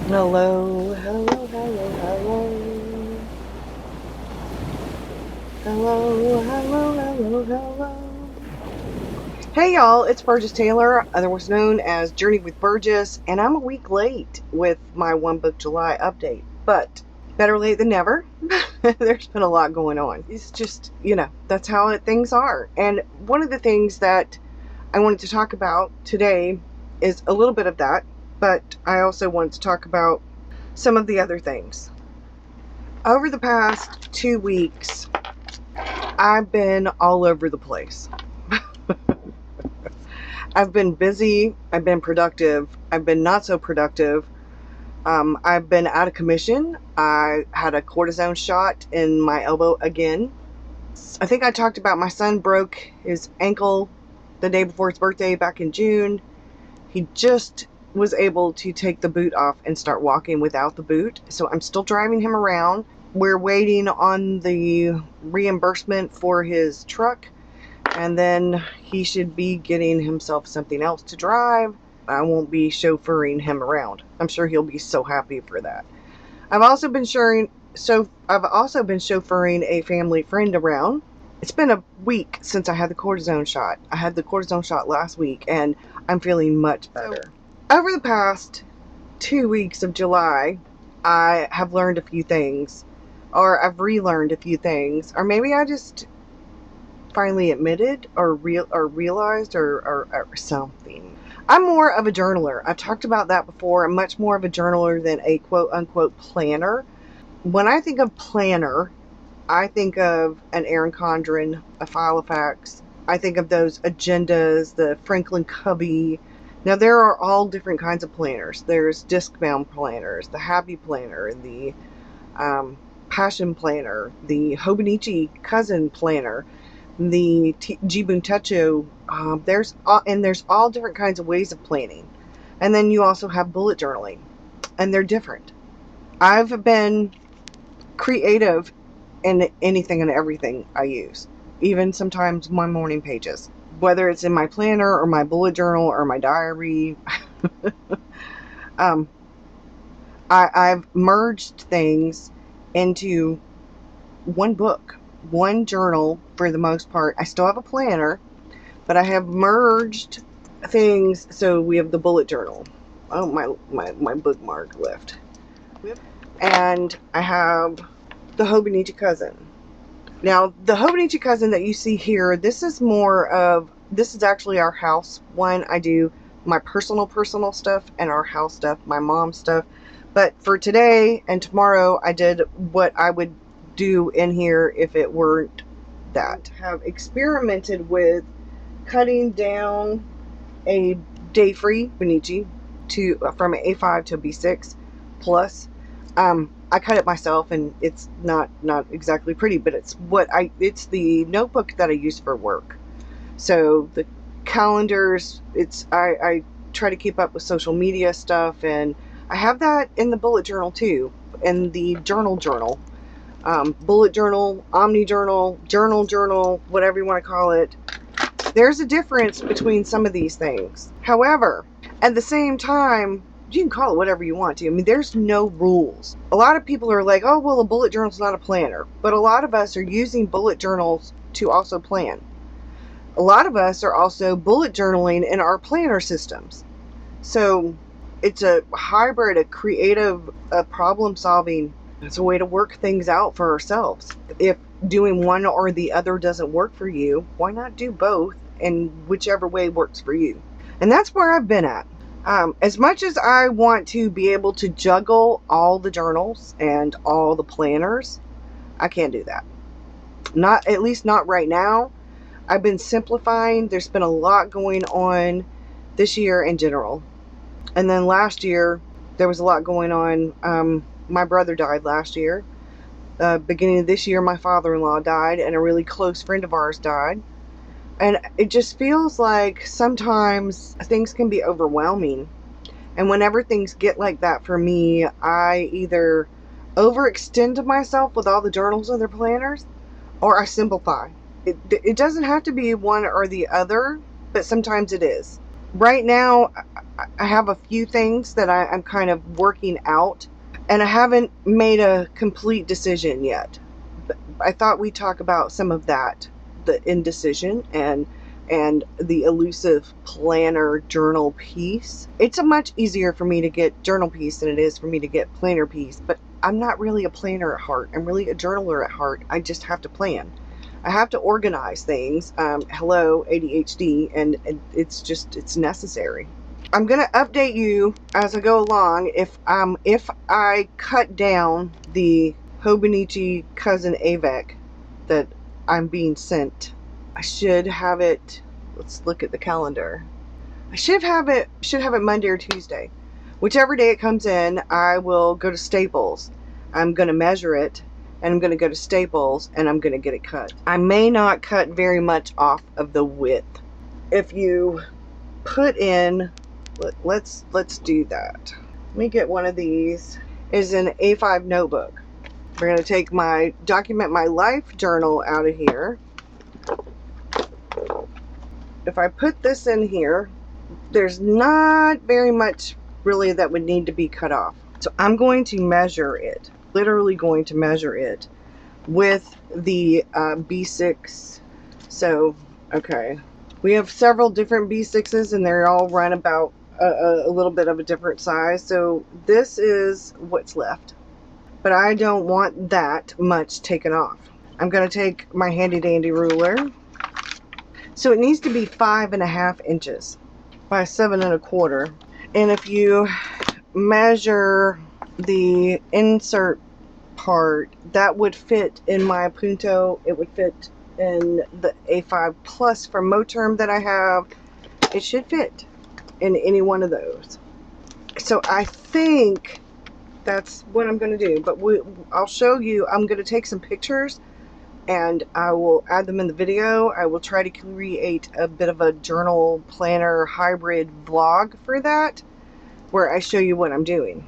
Hello, hello, hello, hello. Hello, hello, hello, hello. Hey y'all, it's Burgess Taylor, otherwise known as Journey with Burgess, and I'm a week late with my One Book July update, but better late than never. There's been a lot going on. It's just, that's how things are. And one of the things that I wanted to talk about today is a little bit of that, but I also wanted to talk about some of the other things. Over the past 2 weeks, I've been all over the place. I've been busy, I've been productive, I've been not so productive. I've been out of commission. I had a cortisone shot in my elbow again. I think I talked about my son broke his ankle the day before his birthday back in June. He just was able to take the boot off and start walking without the boot. So I'm still driving him around. We're waiting on the reimbursement for his truck, and then he should be getting himself something else to drive. I won't be chauffeuring him around. I'm sure he'll be so happy for that. I've also been chauffeuring a family friend around. It's been a week since I had the cortisone shot. I had the cortisone shot last week, and I'm feeling much better. Over the past 2 weeks of July, I have learned a few things, or I've relearned a few things, or maybe I just finally admitted or realized or something. I'm more of a journaler. I've talked about that before. I'm much more of a journaler than a quote-unquote planner. When I think of planner, I think of an Erin Condren, a Filofax. I think of those agendas, the Franklin Covey. Now, there are all different kinds of planners. There's disc-bound planners, the Happy Planner, the Passion Planner, the Hobonichi Cousin Planner, the Jibun Techo. There's all different kinds of ways of planning. And then you also have bullet journaling, and they're different. I've been creative in anything and everything I use, even sometimes my morning pages, whether it's in my planner or my bullet journal or my diary. I've merged things into one book, one journal for the most part. I still have a planner, but I have merged things. So we have the bullet journal. Oh, my bookmark left. And I have the Hobonichi Cousin. Now, the Hobonichi Cousin that you see here, this is actually our house one. I do my personal stuff and our house stuff, my mom's stuff. But for today and tomorrow, I did what I would do in here if it weren't that. I have experimented with cutting down a day-free Bonichi from an A5 to a B6 plus. I cut it myself, and it's not exactly pretty, but it's the notebook that I use for work. So the calendars, I try to keep up with social media stuff, and I have that in the bullet journal too, in the journal. Bullet journal, omni journal, journal, whatever you want to call it. There's a difference between some of these things. However, at the same time, you can call it whatever you want to. I mean, there's no rules. A lot of people are like, oh, well, a bullet journal is not a planner. But a lot of us are using bullet journals to also plan. A lot of us are also bullet journaling in our planner systems. So it's a hybrid, a creative, problem solving. It's a way to work things out for ourselves. If doing one or the other doesn't work for you, why not do both, and whichever way works for you? And that's where I've been at. As much as I want to be able to juggle all the journals and all the planners, I can't do that. At least not right now. I've been simplifying. There's been a lot going on this year in general. And then last year, there was a lot going on. My brother died last year. Beginning of this year, my father-in-law died, and a really close friend of ours died. And it just feels like sometimes things can be overwhelming. And whenever things get like that for me, I either overextend myself with all the journals and their planners, or I simplify. It doesn't have to be one or the other, but sometimes it is. Right now, I have a few things that I'm kind of working out, and I haven't made a complete decision yet. But I thought we'd talk about some of that, the indecision and the elusive planner journal piece. It's a much easier for me to get journal piece than it is for me to get planner piece, but I'm not really a planner at heart. I'm really a journaler at heart. I just have to plan. I have to organize things. Hello, ADHD, and it's necessary. I'm gonna update you as I go along if I cut down the Hobonichi Cousin Avec that I'm being sent. I should have it. Let's look at the calendar. I should have it Monday or Tuesday. Whichever day it comes in, I will go to Staples. I'm gonna measure it, and I'm gonna go to Staples and I'm gonna get it cut. I may not cut very much off of the width. If you put in, let's do that. Let me get one of these. Is an A5 notebook. We're gonna take my document my life journal out of here. If I put this in here, there's not very much really that would need to be cut off. So I'm going to measure it, literally going to measure it with the B6. So, okay. We have several different B6s and they're all run about a little bit of a different size. So this is what's left. But I don't want that much taken off. I'm going to take my handy dandy ruler. So it needs to be 5.5 inches by 7.25. And if you measure the insert part, that would fit in my Punto. It would fit in the A5 Plus from Moterm that I have. It should fit in any one of those. So I think that's what I'm going to do. But I'll show you. I'm going to take some pictures and I will add them in the video. I will try to create a bit of a journal planner hybrid vlog for that, where I show you what I'm doing.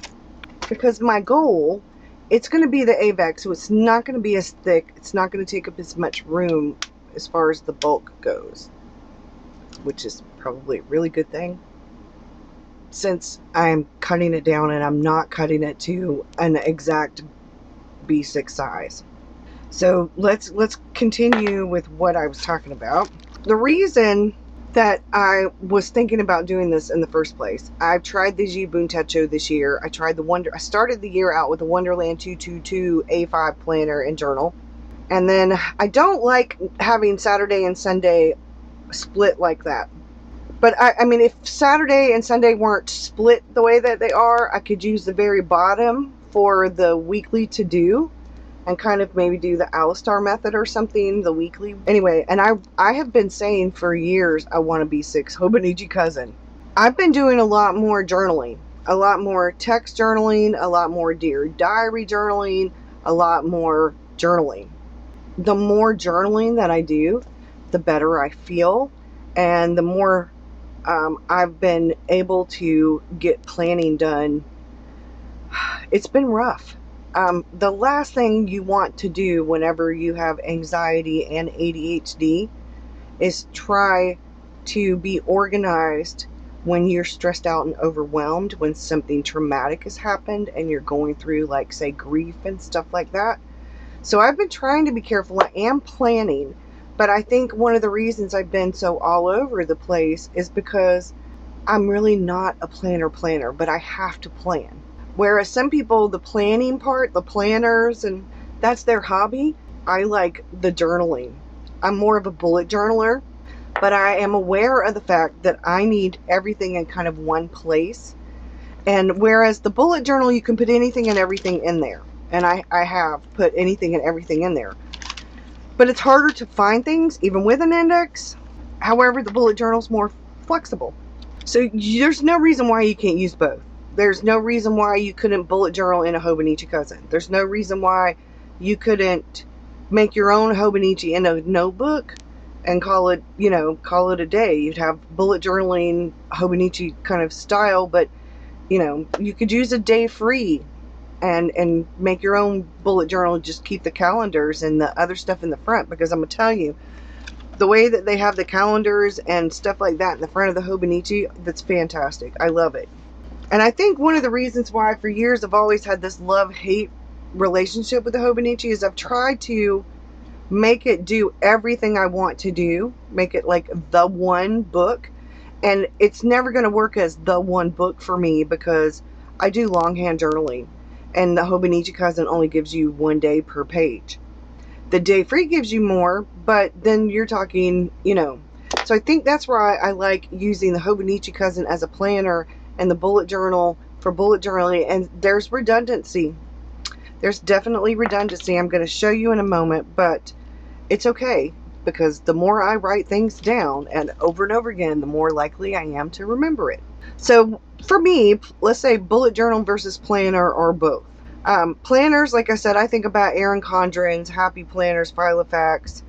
Because my goal, it's going to be the AVEC, so it's not going to be as thick. It's not going to take up as much room as far as the bulk goes, which is probably a really good thing, since I'm cutting it down and I'm not cutting it to an exact B6 size. So let's continue with what I was talking about. The reason that I was thinking about doing this in the first place, I've tried the Jibun Techo this year. I started the year out with the Wonderland 222 A5 planner and journal. And then I don't like having Saturday and Sunday split like that. But I mean, if Saturday and Sunday weren't split the way that they are, I could use the very bottom for the weekly to do. And kind of maybe do the Alistar method or something, the weekly. Anyway, and I have been saying for years I want to B6 Hobonichi Cousin. I've been doing a lot more journaling. A lot more text journaling, a lot more Dear Diary journaling, a lot more journaling. The more journaling that I do, the better I feel. And the more I've been able to get planning done. It's been rough. The last thing you want to do whenever you have anxiety and ADHD is try to be organized when you're stressed out and overwhelmed, when something traumatic has happened and you're going through, like, say, grief and stuff like that. So I've been trying to be careful. I am planning, but I think one of the reasons I've been so all over the place is because I'm really not a planner, but I have to plan. Whereas some people, the planning part, the planners, and that's their hobby. I like the journaling. I'm more of a bullet journaler, but I am aware of the fact that I need everything in kind of one place. And whereas the bullet journal, you can put anything and everything in there. And I have put anything and everything in there. But it's harder to find things, even with an index. However, the bullet journal's more flexible. So there's no reason why you can't use both. There's no reason why you couldn't bullet journal in a Hobonichi Cousin. There's no reason why you couldn't make your own Hobonichi in a notebook and call it a day. You'd have bullet journaling Hobonichi kind of style, but you could use a day free and make your own bullet journal. Just keep the calendars and the other stuff in the front, because I'm gonna tell you, The way that they have the calendars and stuff like that in the front of the Hobonichi, that's fantastic. I love it. And I think one of the reasons why for years I've always had this love-hate relationship with the Hobonichi is I've tried to make it do everything I want to do, make it like the one book, and it's never going to work as the one book for me because I do longhand journaling, and the Hobonichi Cousin only gives you 1 day per page. The Day Free gives you more, but then you're talking, you know. So I think that's why I like using the Hobonichi Cousin as a planner and the bullet journal for bullet journaling, and there's redundancy. There's definitely redundancy. I'm going to show you in a moment, but it's okay because the more I write things down and over again, the more likely I am to remember it. So for me, let's say bullet journal versus planner or both. Planners, like I said, I think about Erin Condren's Happy Planners, Filofax,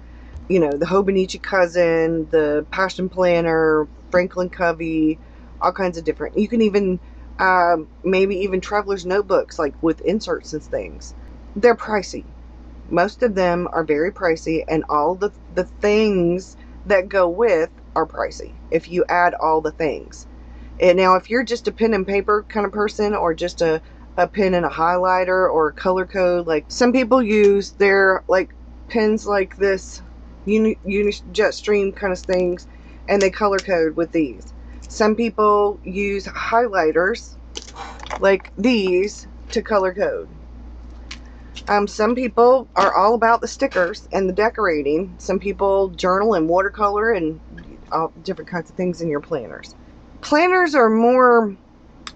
you know, the Hobonichi Cousin, the Passion Planner, Franklin Covey, all kinds of different. You can even, maybe even Traveler's Notebooks, like with inserts and things. They're pricey. Most of them are very pricey, and all the things that go with are pricey if you add all the things. And now, if you're just a pen and paper kind of person, or just a pen and a highlighter or color code, like some people use their like pens like this Jetstream kind of things, and they color code with these. Some people use highlighters like these to color code. Some people are all about the stickers and the decorating. Some people journal in watercolor and all different kinds of things in your planners. Planners are more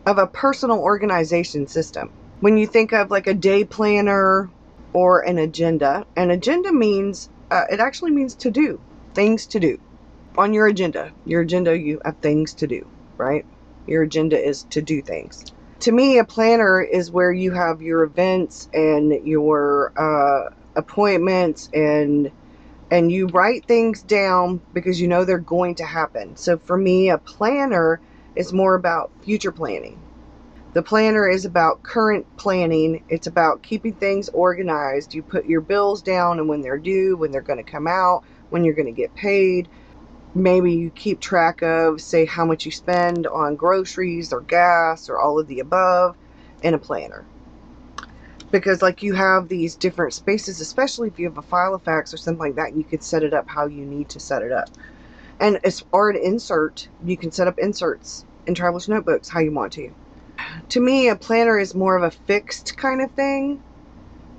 of a personal organization system. When you think of like a day planner or an agenda means, it actually means to do, things to do. On your agenda, you have things to do, right? Your agenda is to do things. To me, a planner is where you have your events and your appointments, and you write things down because you know they're going to happen. So for me, a planner is more about future planning. The planner is about current planning. It's about keeping things organized. You put your bills down and when they're due, when they're going to come out, when you're going to get paid. Maybe you keep track of, say, how much you spend on groceries or gas or all of the above in a planner. Because like you have these different spaces, especially if you have a Filofax or something like that, and you can set it up how you need to set it up. And or an insert, you can set up inserts in Traveler's Notebooks how you want to. To me, a planner is more of a fixed kind of thing.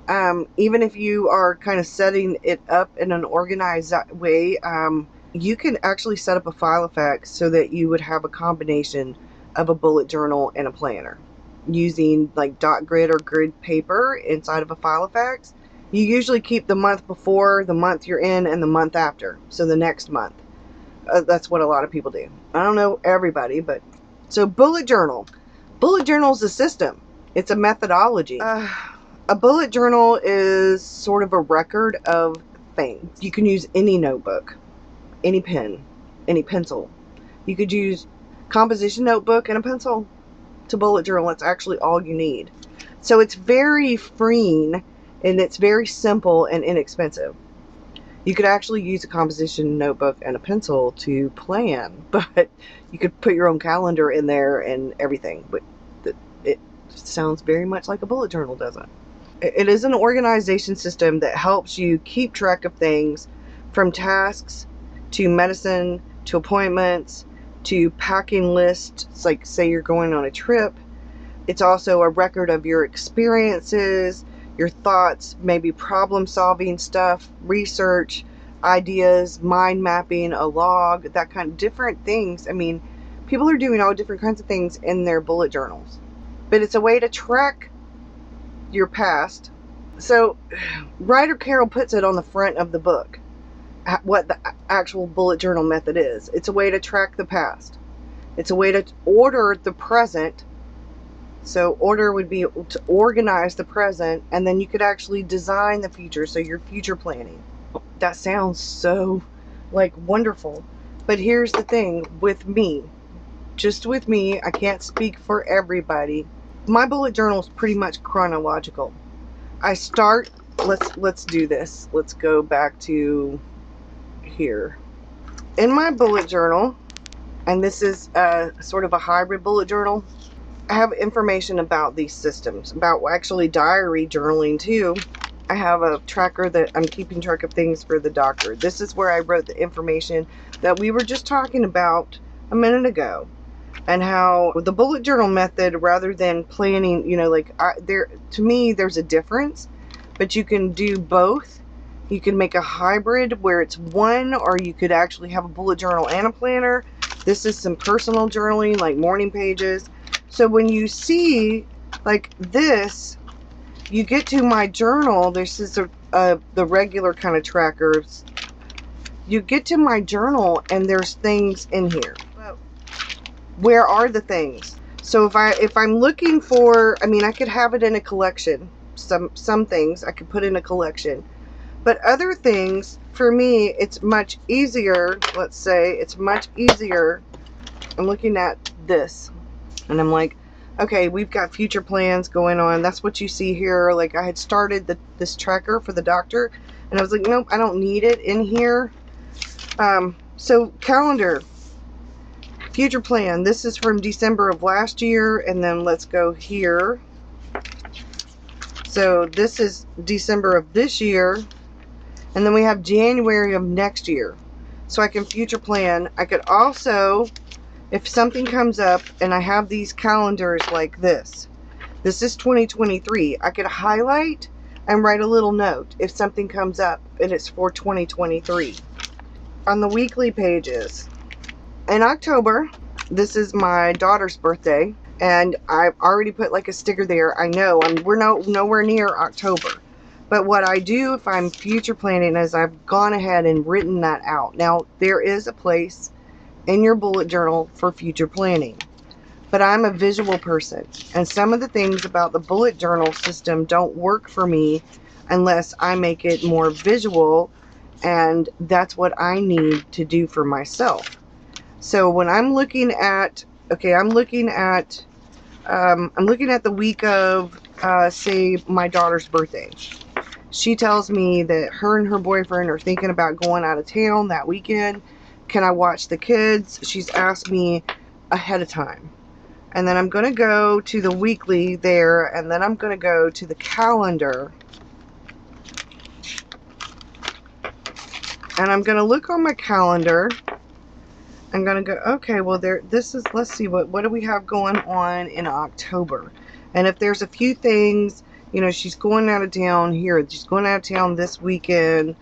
Even if you are kind of setting it up in an organized way, you can actually set up a Filofax so that you would have a combination of a bullet journal and a planner using like dot grid or grid paper inside of a Filofax. You usually keep the month before, the month you're in, and the month after, so the next month. That's what a lot of people do. I don't know everybody, but so bullet journal. Bullet journal is a system. It's a methodology. A bullet journal is sort of a record of things. You can use any notebook, any pen, any pencil. You could use composition notebook and a pencil to bullet journal. That's actually all you need. So it's very freeing, and it's very simple and inexpensive. You could actually use a composition notebook and a pencil to plan, but you could put your own calendar in there and everything. But it sounds very much like a bullet journal, doesn't it? It is an organization system that helps you keep track of things, from tasks to medicine to appointments to packing lists. It's like, say you're going on a trip. It's also a record of your experiences, your thoughts, maybe problem solving stuff, research, ideas, mind mapping, a log, that kind of different things. I mean, people are doing all different kinds of things in their bullet journals, but it's a way to track your past. So Writer Carol puts it on the front of the book, what the actual bullet journal method is. It's a way to track the past. It's a way to order the present. So order would be to organize the present, and then you could actually design the future, so you're future planning. That sounds so like wonderful. But here's the thing with me, just with me, I can't speak for everybody. My bullet journal is pretty much chronological. I start, let's do this. Let's go back to here. in my bullet journal, and this is sort of a hybrid bullet journal, I have information about these systems, about actually diary journaling too. I have a tracker that I'm keeping track of things for the doctor. This is where I wrote the information that we were just talking about a minute ago, and how the bullet journal method, rather than planning, you know, like to me there's a difference, but you can do both. You can make a hybrid where it's one, or you could actually have a bullet journal and a planner. This is some personal journaling, like morning pages. So when you see like this, you get to my journal. This is the regular kind of trackers. You get to my journal and there's things in here. Where are the things? So if I'm looking for, I mean, I could have it in a collection. Some things I could put in a collection, but other things, for me, it's much easier. Let's say it's much easier. I'm looking at this and I'm like, okay, we've got future plans going on. That's what you see here. Like, I had started this tracker for the doctor, and I was like, nope, I don't need it in here. So calendar, future plan. This is from December of last year, and then let's go here. So this is December of this year, and then we have January of next year. So I can future plan. I could also, if something comes up and I have these calendars like this, this is 2023, I could highlight and write a little note if something comes up and it's for 2023. On the weekly pages, in October, this is my daughter's birthday, and I've already put like a sticker there. I know we're nowhere near October. But what I do if I'm future planning is I've gone ahead and written that out. Now, there is a place in your bullet journal for future planning, but I'm a visual person, and some of the things about the bullet journal system don't work for me unless I make it more visual, and that's what I need to do for myself. So when I'm looking at, okay, I'm looking at the week of say my daughter's birthday. She tells me that her and her boyfriend are thinking about going out of town that weekend. Can I watch the kids? She's asked me ahead of time. And then I'm going to go to the weekly there, and then I'm going to go to the calendar. And I'm going to look on my calendar. I'm going to go, okay, well, this is, let's see, what do we have going on in October? And if there's a few things, you know, she's going out of town here. She's going out of town this weekend.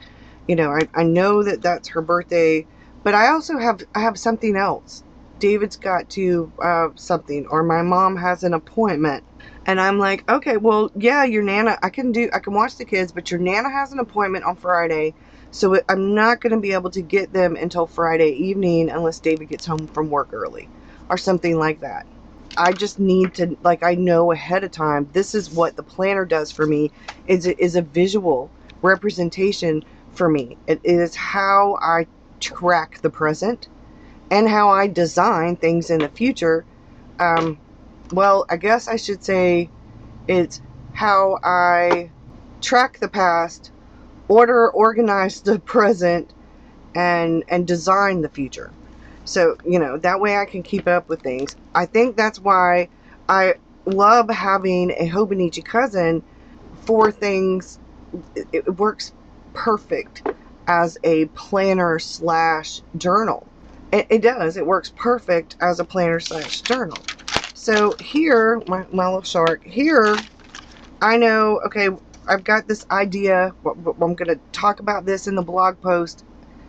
You know, I know that that's her birthday. But I also have something else. David's got to something, or my mom has an appointment, and I'm like, okay, well, yeah, your Nana, I can watch the kids, but your Nana has an appointment on Friday, so I'm not going to be able to get them until Friday evening unless David gets home from work early, or something like that. I just need to, like, I know ahead of time. This is what the planner does for me. Is a visual representation for me. It is how I track the present and how I design things in the future. Well, I guess I should say it's how I track the past, organize the present, and design the future. So, you know, that way I can keep up with things. I think that's why I love having a Hobonichi cousin for things. It works perfect as a planner / journal. It does. It works perfect as a planner / journal. So here, my little shark, here, I know, okay, I've got this idea. I'm going to talk about this in the blog post.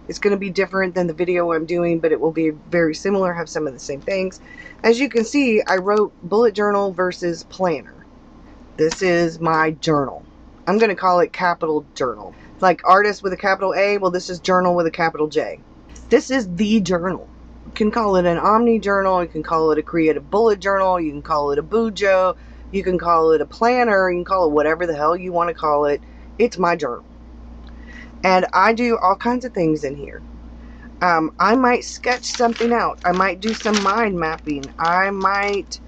It's going to be different than the video I'm doing, but it will be very similar, have some of the same things. As you can see, I wrote bullet journal versus planner. This is my journal. I'm going to call it capital journal. Like artist with a capital A, well, this is journal with a capital J. This is the journal. You can call it an Omni journal. You can call it a creative bullet journal. You can call it a Bujo. You can call it a planner. You can call it whatever the hell you want to call it. It's my journal. And I do all kinds of things in here. I might sketch something out. I might do some mind mapping. I might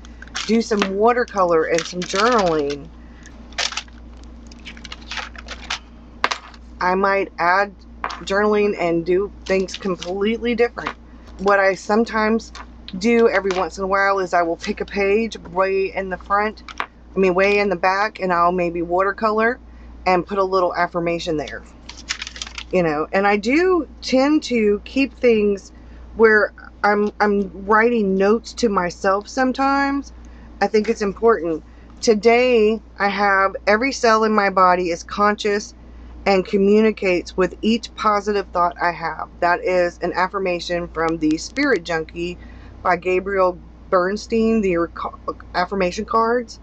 do some watercolor and some journaling. I might add journaling and do things completely different. What I sometimes do every once in a while is I will pick a page way in the front, way in the back, and I'll maybe watercolor and put a little affirmation there. And I do tend to keep things where I'm writing notes to myself sometimes. I think it's important. Today, I have every cell in my body is conscious and communicates with each positive thought I have. That is an affirmation from the Spirit Junkie by Gabriel Bernstein, the affirmation cards.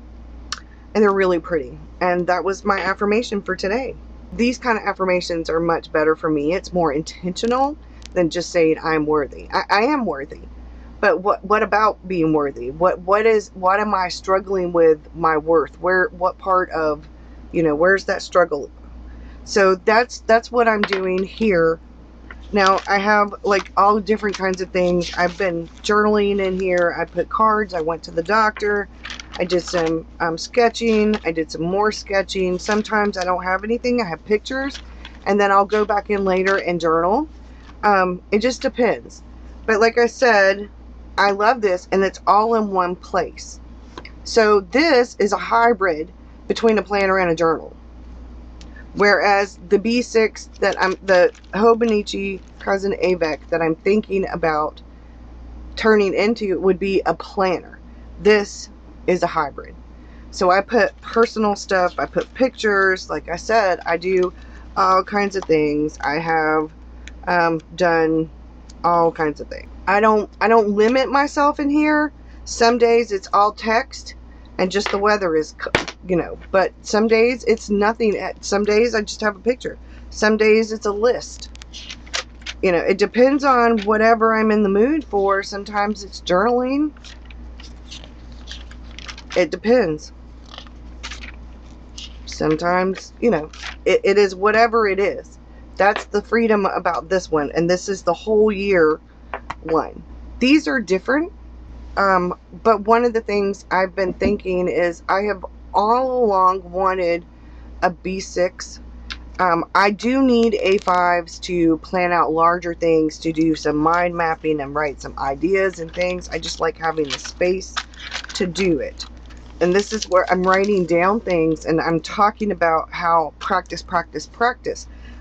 And they're really pretty. And that was my affirmation for today. These kind of affirmations are much better for me. It's more intentional than just saying I'm worthy. I am worthy. But what about being worthy? What am I struggling with my worth? What part of, where's that struggle? So that's what I'm doing here. Now I have like all different kinds of things. I've been journaling in here. I put cards. I went to the doctor. I did some sketching. I did some more sketching. Sometimes I don't have anything. I have pictures. And then I'll go back in later and journal. It just depends. But like I said, I love this, and it's all in one place. So this is a hybrid between a planner and a journal. Whereas the B6 the Hobonichi Cousin Avec that I'm thinking about turning into would be a planner. This is a hybrid. So I put personal stuff, I put pictures, like I said, I do all kinds of things. I have done all kinds of things. I don't limit myself in here. Some days it's all text and just the weather is, but some days it's nothing. Some days I just have a picture. Some days it's a list. It depends on whatever I'm in the mood for. Sometimes it's journaling. It depends. Sometimes, it is whatever it is. That's the freedom about this one. And this is the whole year one. These are different. But one of the things I've been thinking is I have all along wanted a B6. I do need A5s to plan out larger things, to do some mind mapping and write some ideas and things. I just like having the space to do it. And this is where I'm writing down things and I'm talking about how practice.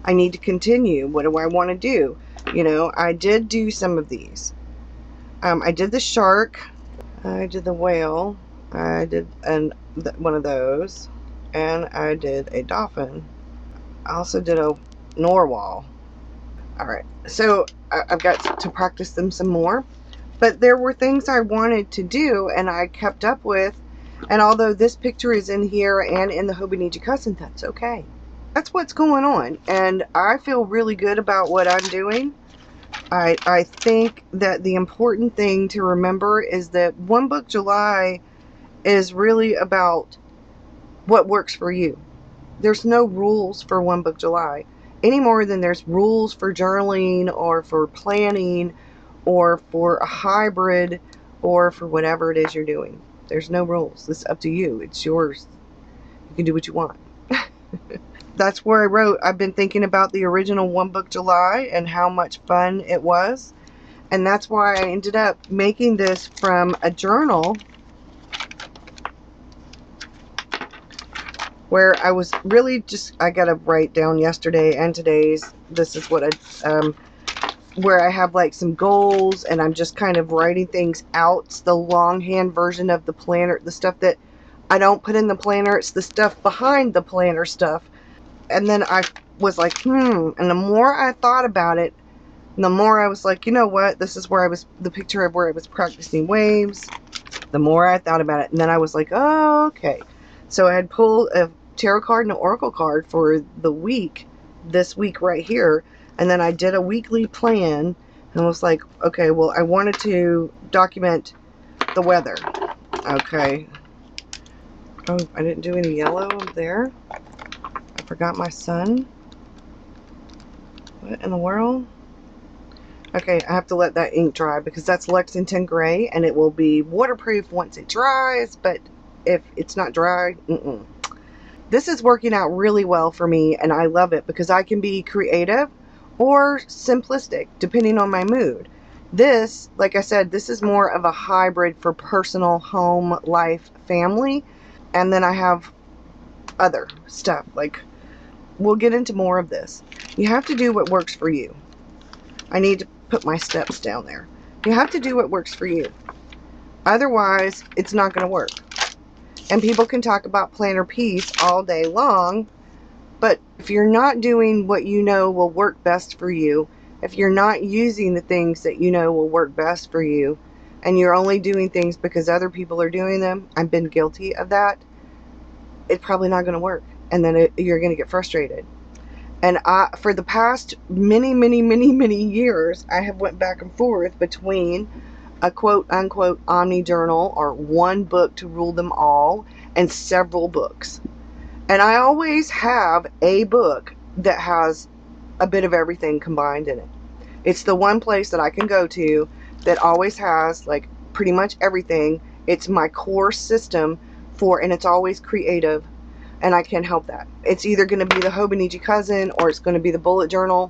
I need to continue. What do I want to do? I did do some of these. I did the shark. I did the whale. I did one of those. And I did a dolphin. I also did a narwhal. Alright, so I've got to practice them some more. But there were things I wanted to do and I kept up with. And although this picture is in here and in the Hobonichi Cousin, that's okay. That's what's going on. And I feel really good about what I'm doing. I think that the important thing to remember is that One Book July is really about what works for you. There's no rules for One Book July any more than there's rules for journaling or for planning or for a hybrid or for whatever it is you're doing. There's no rules. It's up to you. It's yours. You can do what you want. That's where I wrote, I've been thinking about the original One Book July and how much fun it was. And that's why I ended up making this from a journal where I was really I got to write down yesterday and today's. This is what where I have like some goals and I'm just kind of writing things out. It's the longhand version of the planner, the stuff that I don't put in the planner. It's the stuff behind the planner stuff. And then I was like, and the more I thought about it, the more I was like, you know what? This is where the picture of where I was practicing waves. The more I thought about it. And then I was like, oh, okay. So I had pulled a tarot card and an oracle card for the week, this week right here. And then I did a weekly plan and I was like, okay, well, I wanted to document the weather. Okay. Oh, I didn't do any yellow there. I forgot my sun. What in the world? Okay, I have to let that ink dry because that's Lexington Gray and it will be waterproof once it dries, but if it's not dry, This is working out really well for me and I love it because I can be creative or simplistic, depending on my mood. This, like I said, this is more of a hybrid for personal, home, life, family. And then I have other stuff. Like, we'll get into more of this. You have to do what works for you. I need to put my steps down there. You have to do what works for you. Otherwise, it's not going to work. And people can talk about planner peace all day long, but if you're not doing what you know will work best for you, if you're not using the things that you know will work best for you, and you're only doing things because other people are doing them, I've been guilty of that, it's probably not going to work. And then you're going to get frustrated. And for the past many years, I have went back and forth between a quote-unquote omni-journal, or one book to rule them all, and several books. And I always have a book that has a bit of everything combined in it. It's the one place that I can go to that always has, like, pretty much everything. It's my core system and it's always creative, and I can't help that. It's either going to be the Hobonichi Cousin or it's going to be the bullet journal,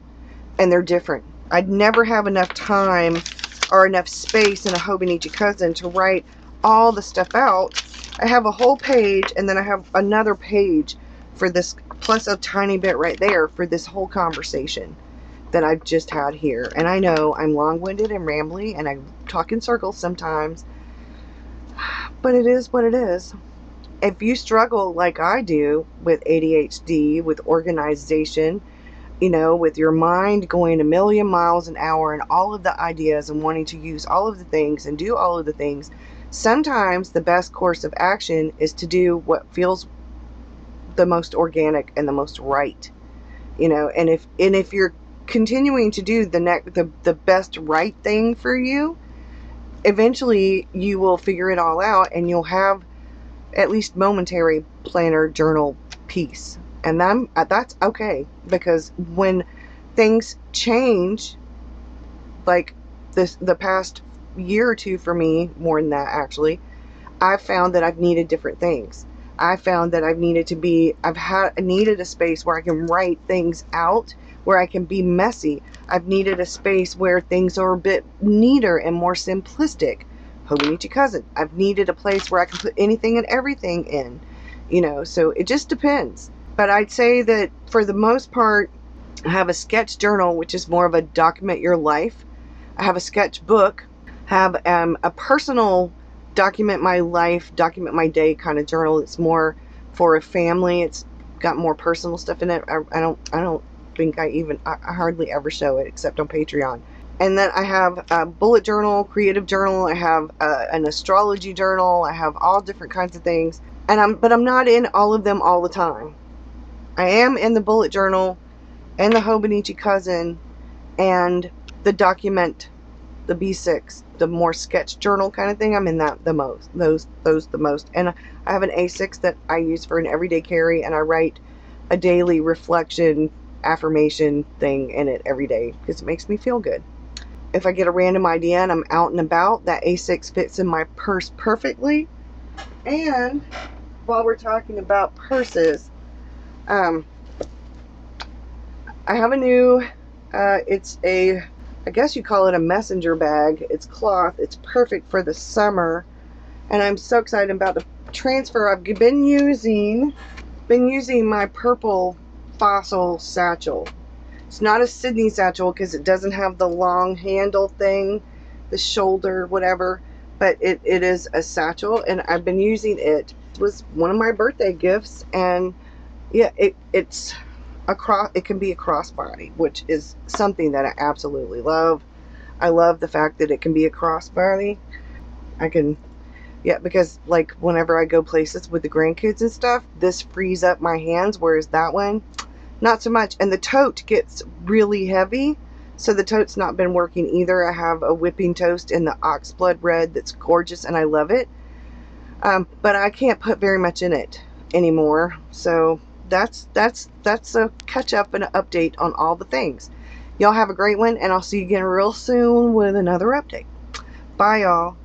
and they're different. I'd never have enough time or enough space in a Hobonichi Cousin to write all the stuff out. I have a whole page, and then I have another page for this, plus a tiny bit right there for this whole conversation that I've just had here. And I know I'm long-winded and rambly, and I talk in circles sometimes, but it is what it is. If you struggle like I do with ADHD, with organization, you know, with your mind going a million miles an hour and all of the ideas and wanting to use all of the things and do all of the things, sometimes the best course of action is to do what feels the most organic and the most right, you know. And if you're continuing to do the best right thing for you, eventually you will figure it all out, and you'll have at least momentary planner journal peace. And that's okay, because when things change, like the past year or two for me, more than that actually, I've found that I've needed different things. I found that I needed a space where I can write things out, where I can be messy. I've needed a space where things are a bit neater and more simplistic. Hobonichi Cousin. I've needed a place where I can put anything and everything in, you know, so it just depends. But I'd say that for the most part, I have a sketch journal, which is more of a document your life. I have a sketch book, have a personal document my life, document my day kind of journal. It's more for a family. It's got more personal stuff in it. I don't think I hardly ever show it except on Patreon. And then I have a bullet journal, creative journal. I have an astrology journal. I have all different kinds of things. But I'm not in all of them all the time. I am in the bullet journal and the Hobonichi Cousin and the document, the B6, the more sketch journal kind of thing. I'm in that the most. Those the most. And I have an A6 that I use for an everyday carry, and I write a daily reflection affirmation thing in it every day because it makes me feel good. If I get a random idea and I'm out and about, that A6 fits in my purse perfectly. And while we're talking about purses, I have a new, it's a, I guess you call it a messenger bag. It's cloth. It's perfect for the summer. And I'm so excited about the transfer. I've been using my purple Fossil satchel. It's not a Sydney satchel because it doesn't have the long handle thing, the shoulder, whatever, but it is a satchel, and I've been using it. It was one of my birthday gifts, and yeah, it can be a crossbody, which is something that I absolutely love. I love the fact that it can be a crossbody. Because like whenever I go places with the grandkids and stuff, this frees up my hands, whereas that one, not so much. And the tote gets really heavy, so the tote's not been working either. I have a whipping toast in the oxblood red that's gorgeous, and I love it. But I can't put very much in it anymore. So that's a catch up and an update on all the things. Y'all have a great one, and I'll see you again real soon with another update. Bye, y'all.